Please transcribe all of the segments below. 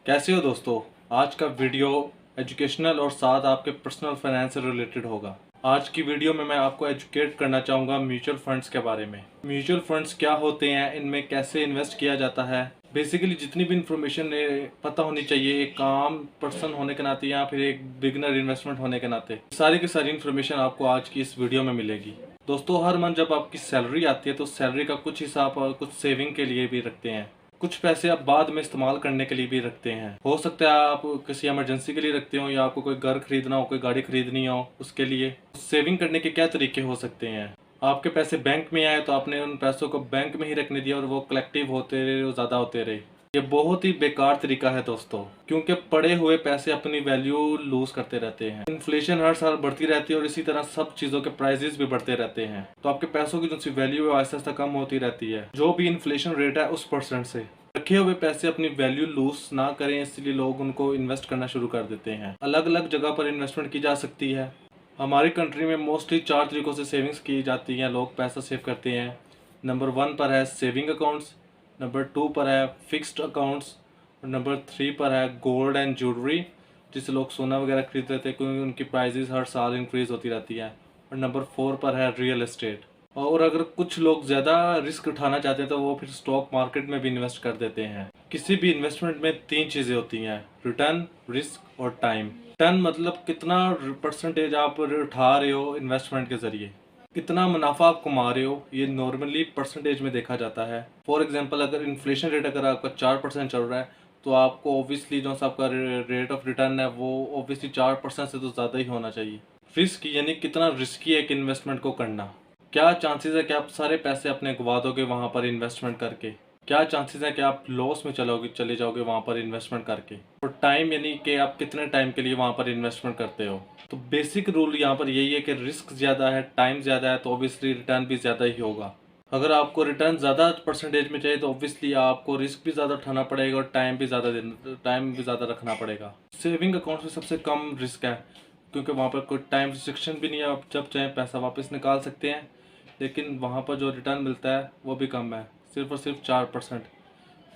कैसे हो दोस्तों। आज का वीडियो एजुकेशनल और साथ आपके पर्सनल फाइनेंस से रिलेटेड होगा। आज की वीडियो में मैं आपको एजुकेट करना चाहूँगा म्यूचुअल फंड्स के बारे में। म्यूचुअल फंड्स क्या होते हैं, इनमें कैसे इन्वेस्ट किया जाता है, बेसिकली जितनी भी इंफॉर्मेशन पता होनी चाहिए एक आम पर्सन होने के नाते या फिर एक बिगनर इन्वेस्टमेंट होने के नाते, सारी की सारी इन्फॉर्मेशन आपको आज की इस वीडियो में मिलेगी। दोस्तों, हर मंथ जब आपकी सैलरी आती है तो सैलरी का कुछ हिसाब और कुछ सेविंग के लिए भी रखते हैं, कुछ पैसे आप बाद में इस्तेमाल करने के लिए भी रखते हैं। हो सकता है आप किसी इमरजेंसी के लिए रखते हो या आपको कोई घर खरीदना हो, कोई गाड़ी खरीदनी हो, उसके लिए। सेविंग करने के क्या तरीके हो सकते हैं। आपके पैसे बैंक में आए तो आपने उन पैसों को बैंक में ही रखने दिया और वो कलेक्टिव होते रहे और ज़्यादा होते रहे। ये बहुत ही बेकार तरीका है दोस्तों, क्योंकि पड़े हुए पैसे अपनी वैल्यू लूज करते रहते हैं। इन्फ्लेशन हर साल बढ़ती रहती है और इसी तरह सब चीज़ों के प्राइसेस भी बढ़ते रहते हैं, तो आपके पैसों की जो सी वैल्यू है आहिस्ता आहिस्ता कम होती रहती है। जो भी इन्फ्लेशन रेट है उस परसेंट से रखे हुए पैसे अपनी वैल्यू लूज ना करें, इसलिए लोग उनको इन्वेस्ट करना शुरू कर देते हैं। अलग अलग जगह पर इन्वेस्टमेंट की जा सकती है। हमारी कंट्री में मोस्टली 4 तरीकों से सेविंग्स की जाती हैं, लोग पैसा सेव करते हैं। नंबर 1 पर है सेविंग अकाउंट्स, नंबर 2 पर है फिक्स्ड अकाउंट्स और नंबर 3 पर है गोल्ड एंड ज्वेलरी, जिससे लोग सोना वगैरह खरीद लेते हैं क्योंकि उनकी प्राइसेस हर साल इंक्रीज होती रहती है। और नंबर 4 पर है रियल एस्टेट। और अगर कुछ लोग ज़्यादा रिस्क उठाना चाहते हैं तो वो फिर स्टॉक मार्केट में भी इन्वेस्ट कर देते हैं। किसी भी इन्वेस्टमेंट में 3 चीज़ें होती हैं, रिटर्न, रिस्क और टाइम। रिटर्न मतलब कितना परसेंटेज आप उठा रहे हो इन्वेस्टमेंट के जरिए, कितना मुनाफा आप कमा रहे हो, ये नॉर्मली परसेंटेज में देखा जाता है। फॉर एग्जांपल, अगर इन्फ्लेशन रेट अगर आपका 4% चल रहा है तो आपको ऑब्वियसली जो सा आपका रेट ऑफ रिटर्न है वो ऑब्वियसली 4% से तो ज़्यादा ही होना चाहिए। रिस्क यानी कितना रिस्की है एक इन्वेस्टमेंट को करना। क्या चांसेस है कि आप सारे पैसे अपने गवा दोगे वहाँ पर इन्वेस्टमेंट करके, क्या चांसेस है कि आप लॉस में चले जाओगे वहाँ पर इन्वेस्टमेंट करके। और टाइम यानी कि आप कितने टाइम के लिए वहाँ पर इन्वेस्टमेंट करते हो। तो बेसिक रूल यहाँ पर यही है कि रिस्क ज़्यादा है, टाइम ज़्यादा है, तो ऑब्वियसली रिटर्न भी ज़्यादा ही होगा। अगर आपको रिटर्न ज़्यादा परसेंटेज में चाहिए तो ऑब्वियसली आपको रिस्क भी ज़्यादा उठाना पड़ेगा और टाइम भी ज़्यादा रखना पड़ेगा। सेविंग अकाउंट में सबसे कम रिस्क है क्योंकि वहाँ पर कोई टाइम रिस्ट्रिक्शन भी नहीं है, आप जब चाहें पैसा वापस निकाल सकते हैं। लेकिन वहाँ पर जो रिटर्न मिलता है वो भी कम है, सिर्फ और सिर्फ 4%,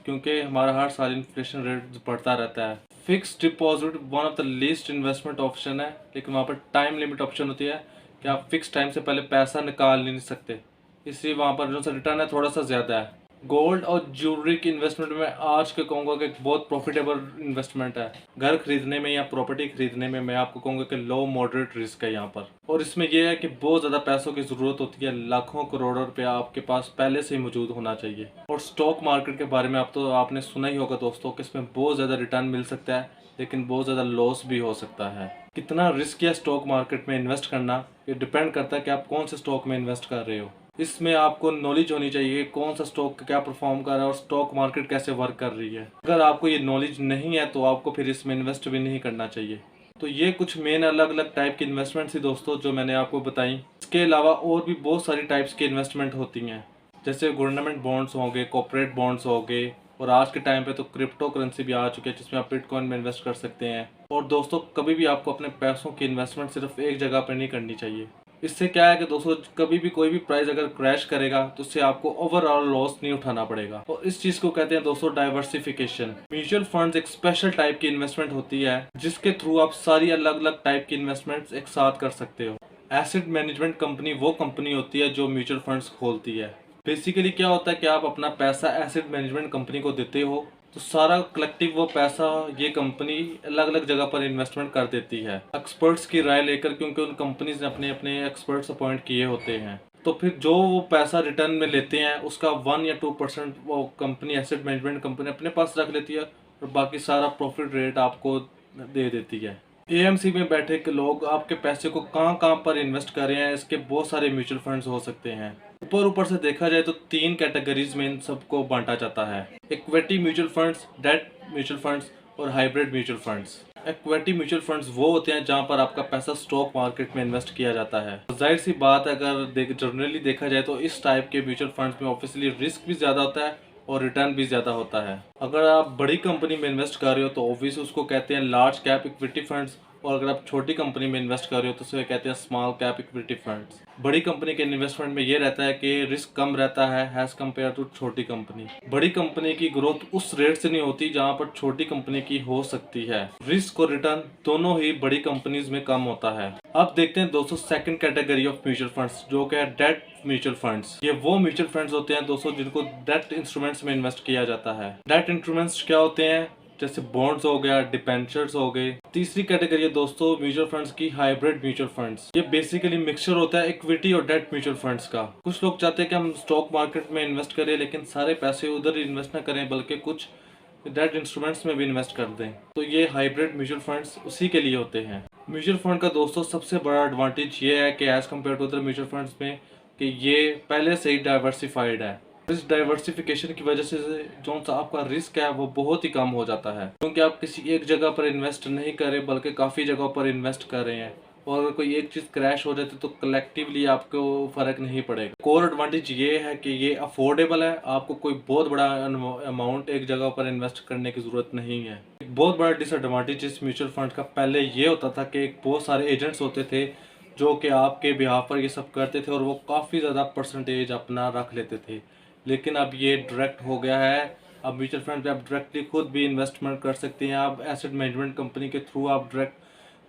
क्योंकि हमारा हर साल इन्फ्लेशन रेट बढ़ता रहता है। Fix deposit one of the least investment option है, लेकिन वहाँ पर टाइम लिमिट ऑप्शन होती है कि आप फिक्स टाइम से पहले पैसा निकाल नहीं सकते, इसलिए वहाँ पर जो सा रिटर्न है थोड़ा सा ज़्यादा है। गोल्ड और ज्वेलरी की इन्वेस्टमेंट में आज के कहूँगा कि बहुत प्रॉफिटेबल इन्वेस्टमेंट है। घर खरीदने में या प्रॉपर्टी खरीदने में मैं आपको कहूँगा कि लो मॉडरेट रिस्क है यहाँ पर। और इसमें यह है कि बहुत ज़्यादा पैसों की ज़रूरत होती है, लाखों करोड़ों रुपया आपके पास पहले से ही मौजूद होना चाहिए। और स्टॉक मार्केट के बारे में आपने सुना ही होगा दोस्तों कि इसमें बहुत ज़्यादा रिटर्न मिल सकता है, लेकिन बहुत ज़्यादा लॉस भी हो सकता है। कितना रिस्क है स्टॉक मार्केट में इन्वेस्ट करना, ये डिपेंड करता है कि आप कौन से स्टॉक में इन्वेस्ट कर रहे हो। इसमें आपको नॉलेज होनी चाहिए कौन सा स्टॉक क्या परफॉर्म कर रहा है और स्टॉक मार्केट कैसे वर्क कर रही है। अगर आपको ये नॉलेज नहीं है तो आपको फिर इसमें इन्वेस्ट भी नहीं करना चाहिए। तो ये कुछ मेन अलग अलग टाइप की इन्वेस्टमेंट थी दोस्तों जो मैंने आपको बताई। इसके अलावा और भी बहुत सारी टाइप्स की इन्वेस्टमेंट होती हैं, जैसे गवर्नमेंट बॉन्ड्स होंगे, कॉर्पोरेट बॉन्ड्स होंगे, और आज के टाइम पे तो क्रिप्टो करेंसी भी आ चुकी है जिसमें आप बिटकॉइन में इन्वेस्ट कर सकते हैं। और दोस्तों, कभी भी आपको अपने पैसों की इन्वेस्टमेंट सिर्फ एक जगह पर नहीं करनी चाहिए। इससे क्या है कि दोस्तों, कभी भी कोई भी प्राइस अगर क्रैश करेगा तो उससे आपको ओवरऑल लॉस नहीं उठाना पड़ेगा, और इस चीज को कहते हैं दोस्तों डाइवर्सिफिकेशन। म्यूचुअल फंड्स एक स्पेशल टाइप की इन्वेस्टमेंट होती है जिसके थ्रू आप सारी अलग अलग टाइप की इन्वेस्टमेंट्स एक साथ कर सकते हो। एसेट मैनेजमेंट कंपनी वो कंपनी होती है जो म्यूचुअल फंड्स खोलती है। बेसिकली क्या होता है कि आप अपना पैसा एसेट मैनेजमेंट कंपनी को देते हो तो सारा कलेक्टिव वो पैसा ये कंपनी अलग अलग जगह पर इन्वेस्टमेंट कर देती है एक्सपर्ट्स की राय लेकर, क्योंकि उन कंपनीज ने अपने अपने एक्सपर्ट्स अपॉइंट किए होते हैं। तो फिर जो वो पैसा रिटर्न में लेते हैं उसका 1 या 2% वो कंपनी एसेट मैनेजमेंट कंपनी अपने पास रख लेती है और बाकी सारा प्रॉफिट रेट आपको दे देती है। एएमसी में बैठे के लोग आपके पैसे को कहाँ कहाँ पर इन्वेस्ट कर रहे हैं, इसके बहुत सारे म्यूचुअल फंड्स हो सकते हैं। ऊपर से देखा जाए तो 3 कैटेगरीज में इन सबको बांटा जाता है, equity mutual funds, debt mutual funds और hybrid mutual funds. Equity mutual funds वो होते हैं जहां पर आपका पैसा स्टॉक मार्केट में इन्वेस्ट किया जाता है। जाहिर सी बात है, अगर जनरली देखा जाए तो इस टाइप के म्यूचुअल फंड्स में ऑब्वियसली रिस्क भी ज़्यादा होता है और रिटर्न भी ज़्यादा होता है। अगर आप बड़ी कंपनी में इन्वेस्ट कर रहे हो तो ऑब्वियसली उसको कहते हैं लार्ज कैप इक्विटी फंड्स, और अगर आप छोटी कंपनी में इन्वेस्ट कर रहे हो तो उसे कहते हैं स्मॉल कैप इक्विटी फंड्स। बड़ी कंपनी के इन्वेस्टमेंट में ये रहता है कि रिस्क कम रहता है एज कम्पेयर टू छोटी कंपनी। बड़ी कंपनी की ग्रोथ उस रेट से नहीं होती जहां पर छोटी कंपनी की हो सकती है। रिस्क और रिटर्न दोनों ही बड़ी कंपनीज में कम होता है। अब देखते हैं दोस्तों second category of mutual funds, जो कि है डेट म्यूचुअल फंड्स। ये वो म्यूचुअल फंड्स होते हैं दोस्तों जिनको डेट इंस्ट्रूमेंट्स में इन्वेस्ट किया जाता है। डेट इंस्ट्रूमेंट्स क्या होते हैं? जैसे बॉन्ड्स हो गया, डिबेंचर्स हो गए। तीसरी कैटेगरी है दोस्तों म्यूचुअल फंड्स की हाइब्रिड म्यूचुअल फंड्स। ये बेसिकली मिक्सचर होता है इक्विटी और डेट म्यूचुअल फंड्स का। कुछ लोग चाहते हैं कि हम स्टॉक मार्केट में इन्वेस्ट करें लेकिन सारे पैसे उधर इन्वेस्ट न करें बल्कि कुछ डेट इंस्ट्रूमेंट्स में भी इन्वेस्ट कर दें, तो ये हाइब्रिड म्यूचुअल फंड्स उसी के लिए होते हैं। म्यूचुअल फंड का दोस्तों सबसे बड़ा एडवांटेज ये है कि as compare to other mutual funds में कि ये पहले से ही डाइवर्सिफाइड है। इस डाइवर्सिफिकेशन की वजह से जो सा आपका रिस्क है वो बहुत ही कम हो जाता है, क्योंकि आप किसी एक जगह पर इन्वेस्ट नहीं कर रहे बल्कि काफ़ी जगहों पर इन्वेस्ट कर रहे हैं। और अगर कोई एक चीज़ क्रैश हो जाती तो कलेक्टिवली आपको फर्क नहीं पड़ेगा। कोर एडवांटेज ये है कि ये अफोर्डेबल है, आपको कोई बहुत बड़ा अमाउंट एक जगह पर इन्वेस्ट करने की ज़रूरत नहीं है। एक बहुत बड़ा डिसएडवांटेज इस म्यूचुअल फंड का पहले ये होता था कि बहुत सारे एजेंट्स होते थे जो कि आपके बिहाफ पर ये सब करते थे और वो काफ़ी ज़्यादा परसेंटेज अपना रख लेते थे। लेकिन अब ये डायरेक्ट हो गया है। अब म्यूचुअल फंड पे आप डायरेक्टली खुद भी इन्वेस्टमेंट कर सकते हैं। आप एसेट मैनेजमेंट कंपनी के थ्रू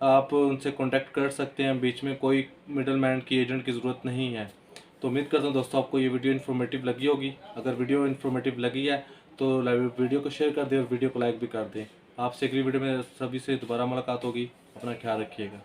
आप उनसे कांटेक्ट कर सकते हैं। बीच में कोई मिडल मैन की एजेंट की ज़रूरत नहीं है। तो उम्मीद करता हूँ दोस्तों आपको ये वीडियो इन्फॉर्मेटिव लगी होगी। अगर वीडियो इन्फॉर्मेटिव लगी है तो वीडियो को शेयर कर दें और वीडियो को लाइक भी कर दें। आपसे अगली वीडियो में सभी से दोबारा मुलाकात होगी। अपना ख्याल रखिएगा।